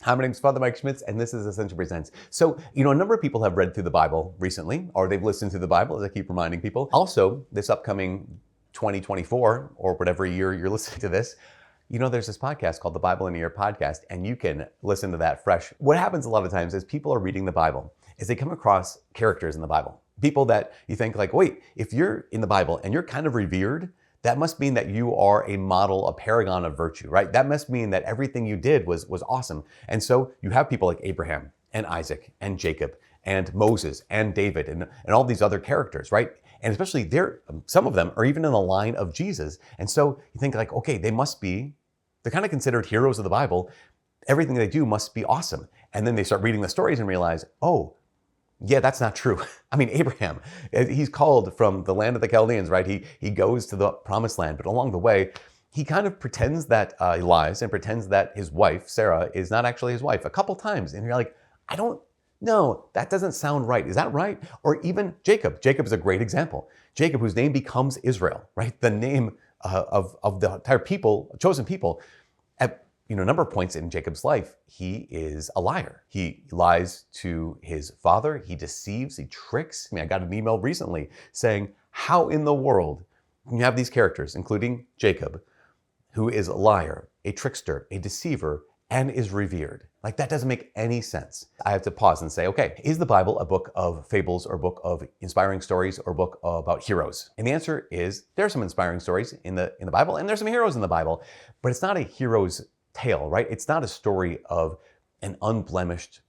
Hi, my name is Father Mike Schmitz, and this is Ascension Presents. So, a number of people have read through the Bible recently, or they've listened to the Bible, as I keep reminding people. Also, this upcoming 2024, or whatever year you're listening to this, there's this podcast called the Bible in a Year podcast, and you can listen to that fresh. What happens a lot of times is people are reading the Bible, is they come across characters in the Bible. People that you think like, wait, if you're in the Bible and you're kind of revered, that must mean that you are a model, a paragon of virtue, right? That must mean that everything you did was awesome. And so you have people like Abraham and Isaac and Jacob and Moses and David and all these other characters, right? And especially some of them are even in the line of Jesus. And so you think like, okay, they're kind of considered heroes of the Bible. Everything they do must be awesome. And then they start reading the stories and realize, oh, yeah, that's not true. I mean, Abraham, he's called from the land of the Chaldeans, right? He goes to the promised land, but along the way, he kind of pretends that he lies and pretends that his wife, Sarah, is not actually his wife a couple times. And you're like, I don't know, that doesn't sound right. Is that right? Or even Jacob. Jacob is a great example. Jacob, whose name becomes Israel, right? The name of the entire people, chosen people. At a number of points in Jacob's life, he is a liar. He lies to his father. He deceives, he tricks. I got an email recently saying, how in the world can you have these characters, including Jacob, who is a liar, a trickster, a deceiver, and is revered? Like, that doesn't make any sense. I have to pause and say, okay, is the Bible a book of fables or a book of inspiring stories or a book about heroes? And the answer is there are some inspiring stories in the Bible and there's some heroes in the Bible, but it's not a hero's tale, right? It's not a story of an unblemished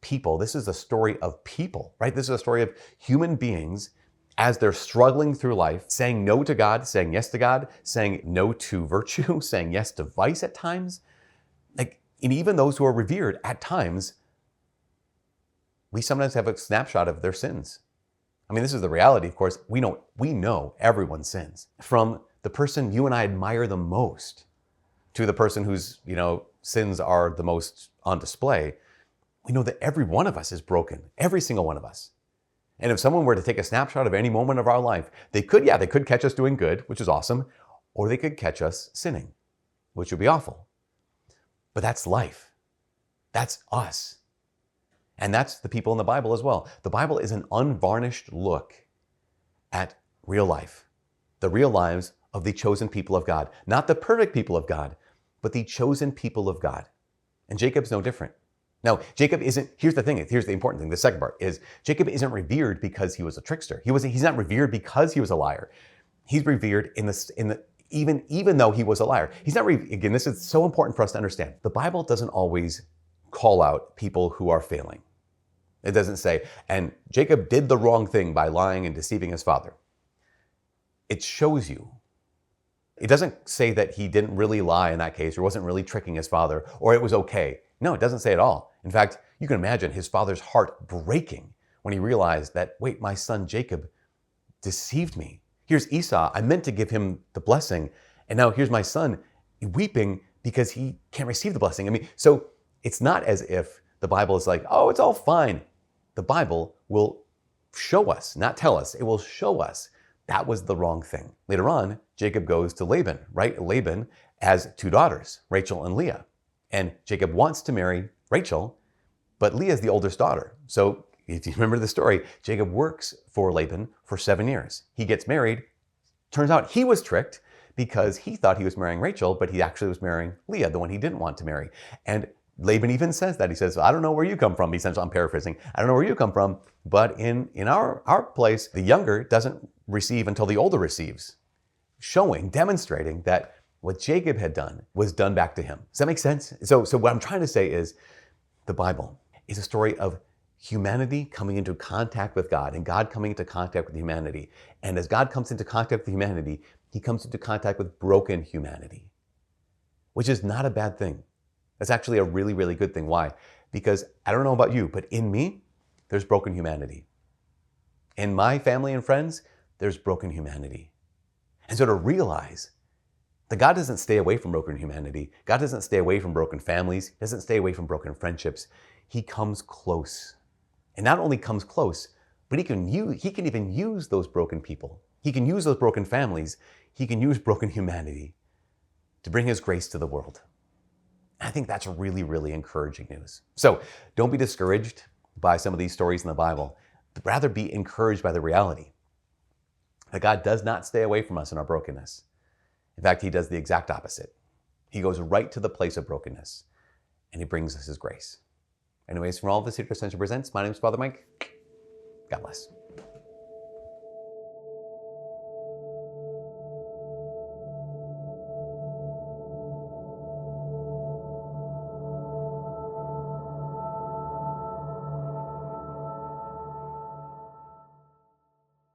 people. This is a story of people, right? This is a story of human beings as they're struggling through life, saying no to God, saying yes to God, saying no to virtue, saying yes to vice at times. And even those who are revered at times, we sometimes have a snapshot of their sins. This is the reality, of course. We know everyone sins. From the person you and I admire the most to the person whose, sins are the most on display, we know that every one of us is broken, every single one of us. And if someone were to take a snapshot of any moment of our life, they could catch us doing good, which is awesome, or they could catch us sinning, which would be awful. But that's life. That's us. And that's the people in the Bible as well. The Bible is an unvarnished look at real life, the real lives of the chosen people of God. Not the perfect people of God, but the chosen people of God. And Jacob's no different. Now, Jacob isn't, here's the important thing, the second part is Jacob isn't revered because he was a trickster. He's not revered because he was a liar. He's revered even though he was a liar. He's not, again, this is so important for us to understand. The Bible doesn't always call out people who are failing. It doesn't say, and Jacob did the wrong thing by lying and deceiving his father. It shows you. It doesn't say that he didn't really lie in that case, or wasn't really tricking his father, or it was okay. No, it doesn't say at all. In fact, you can imagine his father's heart breaking when he realized that, wait, my son Jacob deceived me. Here's Esau, I meant to give him the blessing, and now here's my son weeping because he can't receive the blessing. So it's not as if the Bible is like, oh, it's all fine. The Bible will show us, not tell us, it will show us that was the wrong thing. Later on, Jacob goes to Laban, right? Laban has two daughters, Rachel and Leah. And Jacob wants to marry Rachel, but Leah is the oldest daughter. So if you remember the story, Jacob works for Laban for 7 years. He gets married. Turns out he was tricked because he thought he was marrying Rachel, but he actually was marrying Leah, the one he didn't want to marry. And Laban even says that. He says, I don't know where you come from. Essentially, I'm paraphrasing. I don't know where you come from, but in our place, the younger doesn't receive until the older receives, demonstrating that what Jacob had done was done back to him. Does that make sense? So what I'm trying to say is the Bible is a story of humanity coming into contact with God and God coming into contact with humanity. And as God comes into contact with humanity, he comes into contact with broken humanity, which is not a bad thing. That's actually a really, really good thing. Why? Because I don't know about you, but in me, there's broken humanity. In my family and friends, there's broken humanity. And so to realize that God doesn't stay away from broken humanity, God doesn't stay away from broken families, doesn't stay away from broken friendships, he comes close. And not only comes close, but he can even use those broken people. He can use those broken families. He can use broken humanity to bring his grace to the world. I think that's really, really encouraging news. So don't be discouraged by some of these stories in the Bible, but rather be encouraged by the reality that God does not stay away from us in our brokenness. In fact, he does the exact opposite. He goes right to the place of brokenness and he brings us his grace. Anyways, from all of this here to Ascension Presents, my name is Father Mike. God bless.